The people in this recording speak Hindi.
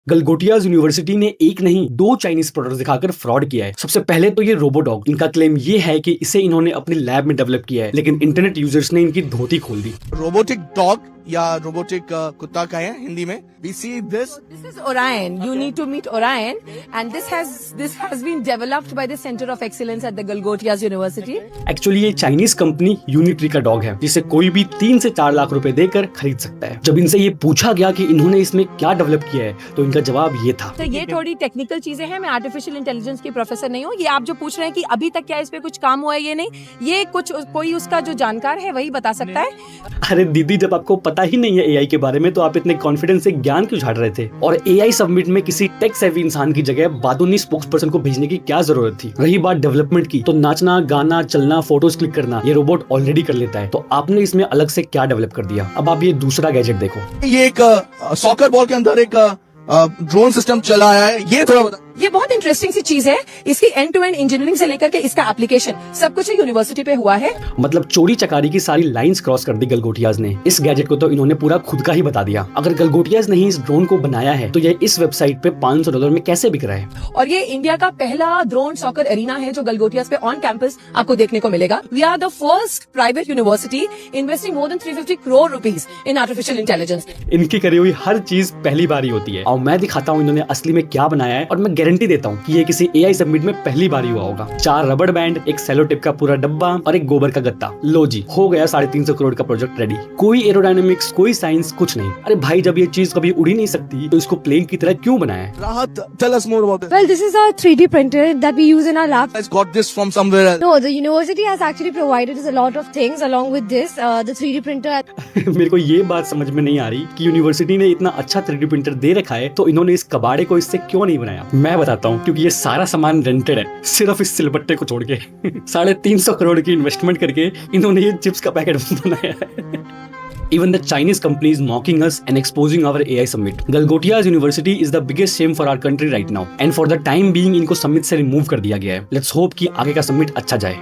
गलगोटियाज यूनिवर्सिटी ने एक नहीं दो चाइनीज प्रोडक्ट्स दिखाकर फ्रॉड किया है। सबसे पहले तो ये रोबोडॉग, इनका क्लेम ये है कि इसे इन्होंने अपने लैब में डेवलप किया है, लेकिन इंटरनेट यूजर्स ने इनकी धोती खोल दी। रोबोटिक डॉग या रोबोटिक कुत्ता का है हिंदी में। We see this. This is Orion. You need to meet Orion, and this has been developed by the Center of Excellence at the Galgotias University. Actually ये चाइनीज कंपनी यूनिट्री का डॉग है, जिसे कोई भी 3 से 4 लाख रुपए देकर खरीद सकता है। जब इनसे ये पूछा गया कि इन्होंने इसमें क्या डेवलप किया है, तो इनका जवाब ये था। तो ये थोड़ी टेक्निकल चीजें हैं, मैं आर्टिफिशियल इंटेलिजेंस की प्रोफेसर नहीं हूँ। ये आप जो पूछ रहे हैं कि अभी तक क्या इस पे कुछ काम हुआ है, ये नहीं, ये कुछ कोई उसका जो जानकार है वही बता सकता है। अरे दीदी, जब आपको पता ही नहीं है एआई के बारे में, तो आप इतने कॉन्फिडेंस से ज्ञान क्यों झाड़ रहे थे? और एआई सबमिट में किसी टेक सेवी इंसान की जगह बादुनी स्पोक्स पर्सन को भेजने की क्या जरूरत थी? रही बात डेवलपमेंट की, तो नाचना, गाना, चलना, फोटोज क्लिक करना ये रोबोट ऑलरेडी कर लेता है, तो आपने इसमें अलग से क्या डेवलप कर दिया? अब आप ये दूसरा गैजेट देखो। ये एक सॉकर बॉल के अंदर एक ड्रोन सिस्टम चला है। ये थोड़ा बता। ये बहुत इंटरेस्टिंग सी चीज है। इसकी एंड टू एंड इंजीनियरिंग से लेकर के इसका एप्लीकेशन सब कुछ यूनिवर्सिटी पे हुआ है। मतलब चोरी चकारी की सारी लाइंस क्रॉस कर दी गलगोटियाज ने। इस गैजेट को तो इन्होंने पूरा खुद का ही बता दिया। अगर गलगोटियाज ने ही इस ड्रोन को बनाया है, तो ये इस वेबसाइट पे $500 में कैसे बिक रहा है? और ये इंडिया का पहला ड्रोन सॉकर एरिना है जो गलगोटियाज पे ऑन कैंपस आपको देखने को मिलेगा। We are the first private university investing more than 350 crore rupees in artificial intelligence. इनकी करी हुई हर चीज पहली बार ही होती है, और मैं दिखाता हूँ इन्होंने असली में क्या बनाया है, और मैं गारंटी देता हूँ कि ये किसी एआई सबमिट में पहली बार ही हुआ होगा। 4 रबड़ बैंड, एक सेलो टिप का पूरा डब्बा और एक गोबर का गत्ता। लो जी, हो गया 350 करोड़ का प्रोजेक्ट रेडी। कोई एरोडायनेमिक्स, कोई साइंस, कुछ नहीं। अरे भाई, जब ये चीज कभी उड़ी नहीं सकती, तो इसको प्लेन की तरह क्यों बनाया है? राहत, tell us more about this. Well, this is a 3D printer that we use in our lab. Guys got this from somewhere else. No, the university has actually provided us a lot of things along with this. The 3D printer. मेरे को ये बात समझ में नहीं आ रही कि यूनिवर्सिटी ने इतना अच्छा 3D प्रिंटर दे रखा है, तो इन्होंने इस कबाड़े को इससे क्यों नहीं बनाया? मैं बताता हूँ, क्योंकि ये सारा सामान रेंटेड है, सिर्फ इस सिलबट्टे को छोड़ के। 350 करोड़ की इन्वेस्टमेंट करके इन्होंने ये चिप्स का पैकेट बनाया है। Even the Chinese company is mocking us and exposing our AI summit. Galgotias University is the biggest shame for our country right now. And for the time being, इनको summit से remove कर दिया गया है। Let's hope कि आगे का summit अच्छा जाए।